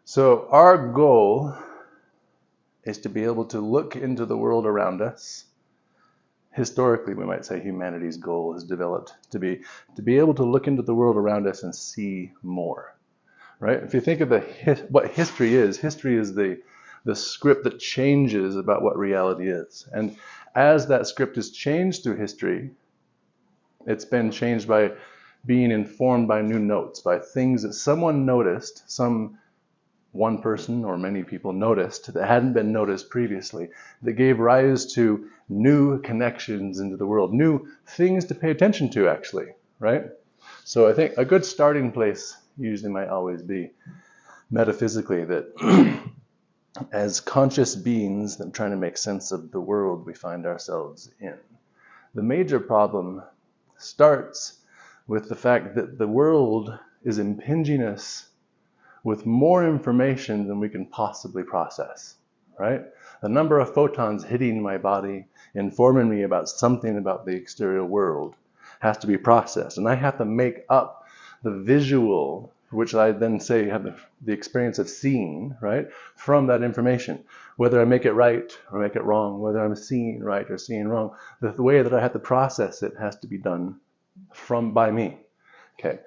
So our goal is to be able to look into the world around us. Historically, we might say humanity's goal has developed to be able to look into the world around us and see more, right? If you think of what history is the script that changes about what reality is. And as that script is changed through history, it's been changed by being informed by new notes, by things that someone noticed, one person or many people noticed that hadn't been noticed previously, that gave rise to new connections into the world, new things to pay attention to, actually, right? So I think a good starting place usually might always be metaphysically that as conscious beings that are trying to make sense of the world we find ourselves in, the major problem starts with the fact that the world is impinging us with more information than we can possibly process, right? The number of photons hitting my body, informing me about something about the exterior world, has to be processed. And I have to make up the visual, which I then say have the experience of seeing, right, from that information. Whether I make it right or make it wrong, whether I'm seeing right or seeing wrong, the way that I have to process it has to be done by me. Okay.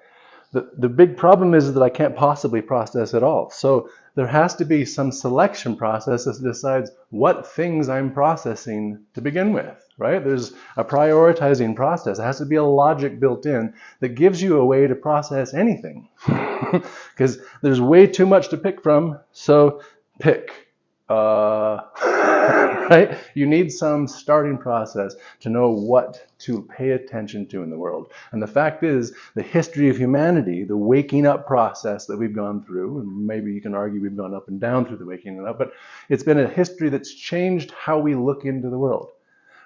The big problem is that I can't possibly process it all. So there has to be some selection process that decides what things I'm processing to begin with, right? There's a prioritizing process. It has to be a logic built in that gives you a way to process anything. Because there's way too much to pick from, so pick. Right? You need some starting process to know what to pay attention to in the world. And the fact is, the history of humanity, the waking up process that we've gone through, and maybe you can argue we've gone up and down through the waking up, but it's been a history that's changed how we look into the world,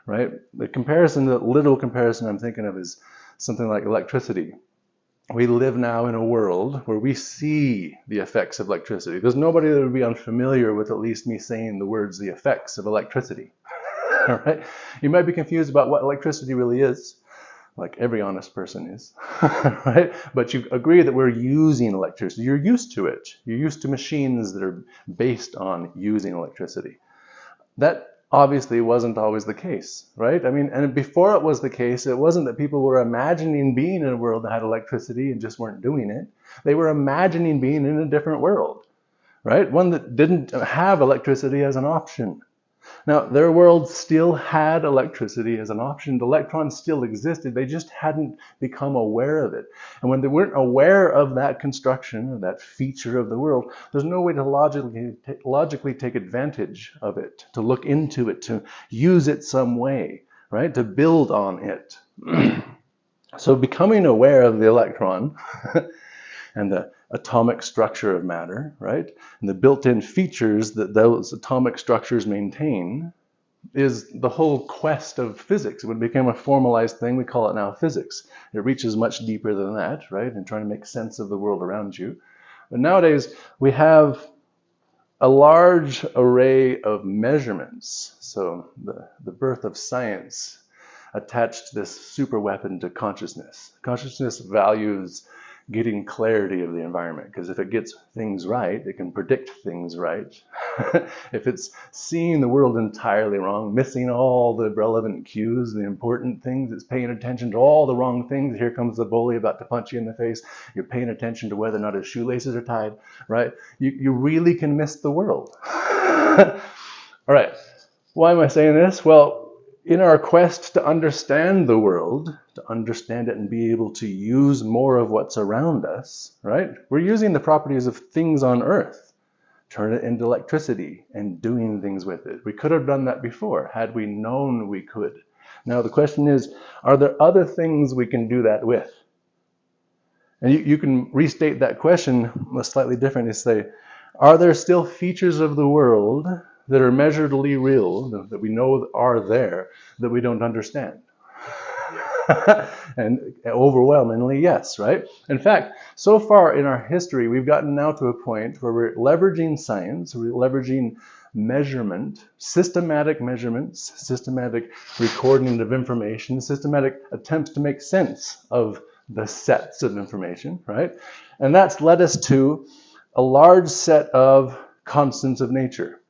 right? The little comparison I'm thinking of is something like electricity. We live now in a world where we see the effects of electricity. There's nobody that would be unfamiliar with at least me saying the words, the effects of electricity. All right? You might be confused about what electricity really is, like every honest person is, right? But you agree that we're using electricity. You're used to it. You're used to machines that are based on using electricity. That obviously wasn't always the case, right? I mean, and before it was the case, it wasn't that people were imagining being in a world that had electricity and just weren't doing it. They were imagining being in a different world, right? One that didn't have electricity as an option. Now, their world still had electricity as an option. The electrons still existed. They just hadn't become aware of it. And when they weren't aware of that construction, or that feature of the world, there's no way to logically take advantage of it, to look into it, to use it some way, right? To build on it. So becoming aware of the electron and the atomic structure of matter, right? And the built-in features that those atomic structures maintain is the whole quest of physics. It would become a formalized thing. We call it now physics. It reaches much deeper than that, right? And trying to make sense of the world around you. But nowadays, we have a large array of measurements. So the birth of science attached this super weapon to consciousness. Consciousness values getting clarity of the environment, because if it gets things right, it can predict things right. If it's seeing the world entirely wrong, missing all the relevant cues, the important things, it's paying attention to all the wrong things. Here comes the bully about to punch you in the face. You're paying attention to whether or not his shoelaces are tied, right? You really can miss the world. All right, why am I saying this? Well, in our quest to understand the world, to understand it and be able to use more of what's around us, right? We're using the properties of things on Earth, turn it into electricity and doing things with it. We could have done that before, had we known we could. Now the question is, are there other things we can do that with? And you can restate that question slightly differently. Say, are there still features of the world that are measurably real, that we know are there, that we don't understand? And overwhelmingly, yes, right? In fact, so far in our history, we've gotten now to a point where we're leveraging science, we're leveraging measurement, systematic measurements, systematic recording of information, systematic attempts to make sense of the sets of information, right? And that's led us to a large set of constants of nature.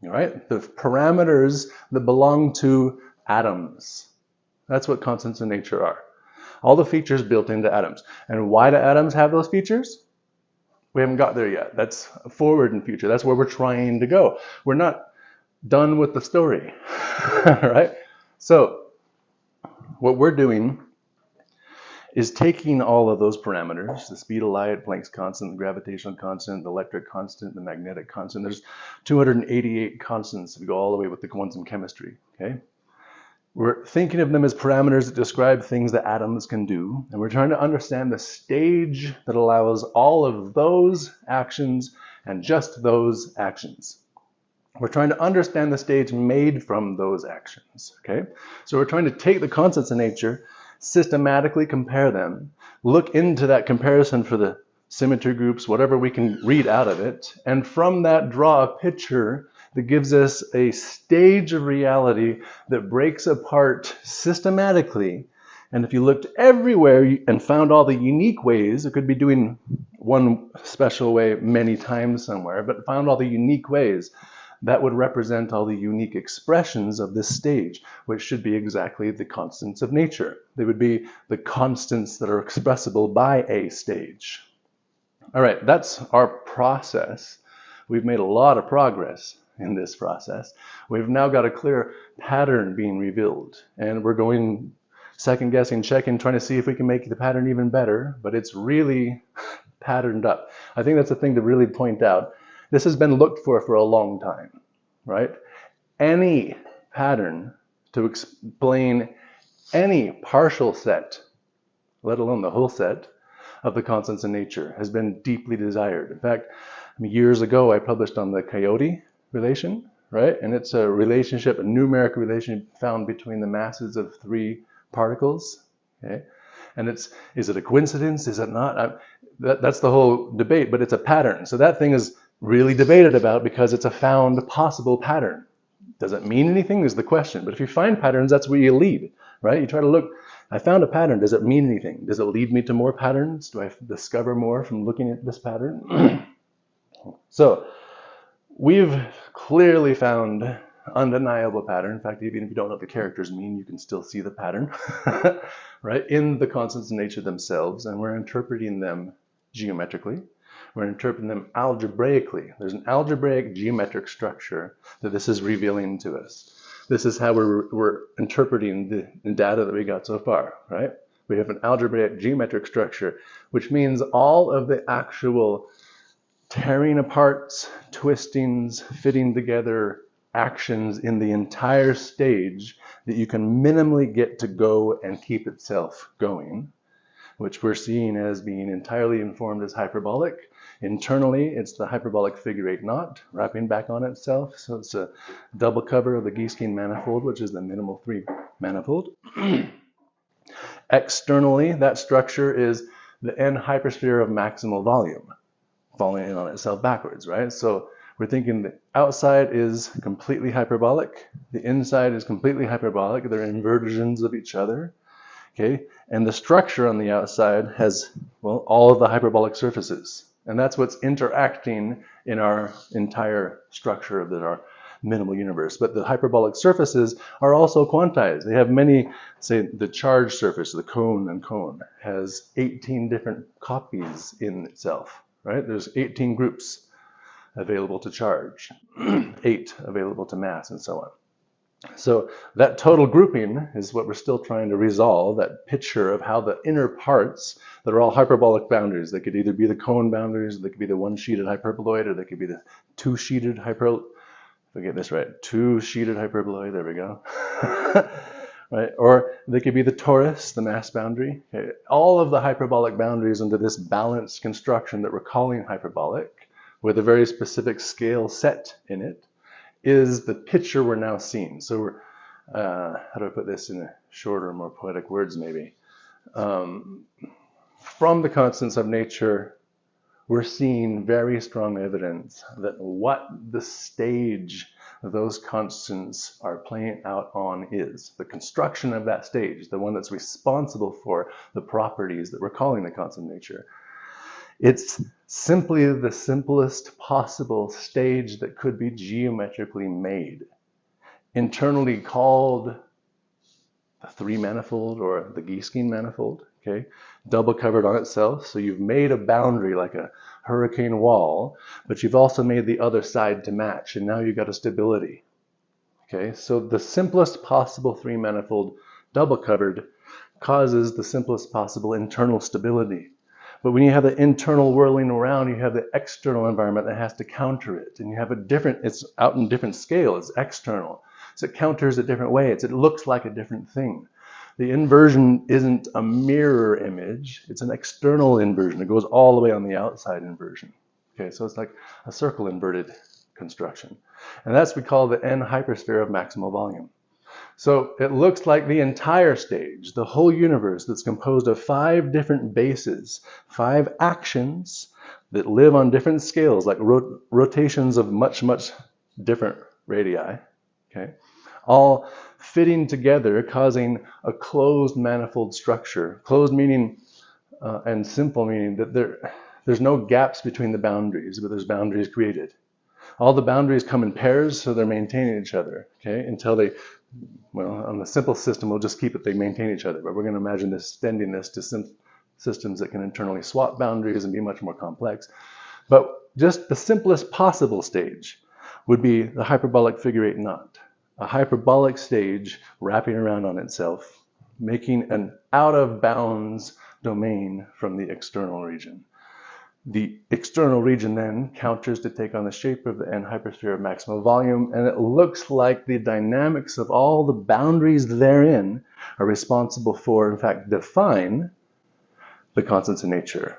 All right? The parameters that belong to atoms. That's what constants of nature are. All the features built into atoms. And why do atoms have those features? We haven't got there yet. That's forward in future. That's where we're trying to go. We're not done with the story. Right? So what we're doing is taking all of those parameters, the speed of light, Planck's constant, the gravitational constant, the electric constant, the magnetic constant. There's 288 constants if we go all the way with the quantum chemistry. Okay? We're thinking of them as parameters that describe things that atoms can do, and we're trying to understand the stage that allows all of those actions and just those actions. We're trying to understand the stage made from those actions, okay? So we're trying to take the constants of nature, systematically compare them, look into that comparison for the symmetry groups, whatever we can read out of it, and from that draw a picture that gives us a stage of reality that breaks apart systematically. And if you looked everywhere and found all the unique ways, it could be doing one special way many times somewhere, but found all the unique ways, that would represent all the unique expressions of this stage, which should be exactly the constants of nature. They would be the constants that are expressible by a stage. All right, that's our process. We've made a lot of progress in this process. We've now got a clear pattern being revealed, and we're going second guessing, checking, trying to see if we can make the pattern even better, but it's really patterned up. I think that's the thing to really point out. This has been looked for a long time, right? Any pattern to explain any partial set, let alone the whole set, of the constants in nature has been deeply desired. In fact, years ago I published on the coyote relation, right? And it's a relationship, a numeric relationship found between the masses of three particles, okay? And is it a coincidence? Is it not? That's the whole debate, but it's a pattern. So that thing is really debated about because it's a found possible pattern. Does it mean anything is the question. But if you find patterns, that's where you lead, right? You try to look, I found a pattern. Does it mean anything? Does it lead me to more patterns? Do I discover more from looking at this pattern? So we've clearly found undeniable pattern. In fact, even if you don't know what the characters mean, you can still see the pattern, right? In the constants of nature themselves, and we're interpreting them geometrically. We're interpreting them algebraically. There's an algebraic geometric structure that this is revealing to us. This is how we're interpreting the data that we got so far, right? We have an algebraic geometric structure, which means all of the actual tearing apart, twistings, fitting together actions in the entire stage that you can minimally get to go and keep itself going, which we're seeing as being entirely informed as hyperbolic. Internally, it's the hyperbolic figure 8 knot wrapping back on itself. So it's a double cover of the Giesecke manifold, which is the minimal 3 manifold. Externally, that structure is the n hypersphere of maximal volume, falling in on itself backwards, right? So we're thinking the outside is completely hyperbolic, the inside is completely hyperbolic, they're inversions of each other, okay? And the structure on the outside has, well, all of the hyperbolic surfaces. And that's what's interacting in our entire structure of our minimal universe. But the hyperbolic surfaces are also quantized. They have many, say the charged surface, the cone and cone, has 18 different copies in itself, right? There's 18 groups available to charge, 8 available to mass, and so on. So that total grouping is what we're still trying to resolve, that picture of how the inner parts that are all hyperbolic boundaries. They could either be the cone boundaries, they could be the one-sheeted hyperboloid, or they could be the two-sheeted hyperboloid. If I get this right, two-sheeted hyperboloid, there we go. Right? Or they could be the torus, the mass boundary. Okay. All of the hyperbolic boundaries under this balanced construction that we're calling hyperbolic, with a very specific scale set in it, is the picture we're now seeing. So we're, how do I put this in shorter, more poetic words maybe? From the constants of nature, we're seeing very strong evidence that what the stage those constants are playing out on is. The construction of that stage, the one that's responsible for the properties that we're calling the constant of nature, It's simply the simplest possible stage that could be geometrically made, internally called the three manifold or the Giesking manifold, okay? Double covered on itself, so you've made a boundary like a hurricane wall, but you've also made the other side to match, and now you've got a stability, okay? So the simplest possible three manifold double covered causes the simplest possible internal stability. But when you have the internal whirling around, you have the external environment that has to counter it. And you have a different, it's out in different scale, it's external. So it counters a different way. It looks like a different thing. The inversion isn't a mirror image, it's an external inversion. It goes all the way on the outside inversion. Okay, so it's like a circle inverted construction. And that's what we call the N hypersphere of maximal volume. So it looks like the entire stage, the whole universe that's composed of 5 different bases, 5 actions that live on different scales, like rotations of much, much different radii, okay? All fitting together, causing a closed manifold structure. Closed meaning, and simple meaning that there's no gaps between the boundaries, but there's boundaries created. All the boundaries come in pairs, so they're maintaining each other, okay? Until they, well, on the simple system, we'll just keep it, they maintain each other. But we're going to imagine this, extending this to systems that can internally swap boundaries and be much more complex. But just the simplest possible stage would be the hyperbolic figure 8 knot. A hyperbolic stage wrapping around on itself, making an out-of-bounds domain from the external region. The external region then counters to take on the shape of the N hypersphere of maximal volume, and it looks like the dynamics of all the boundaries therein are responsible for, in fact, define the constants of nature.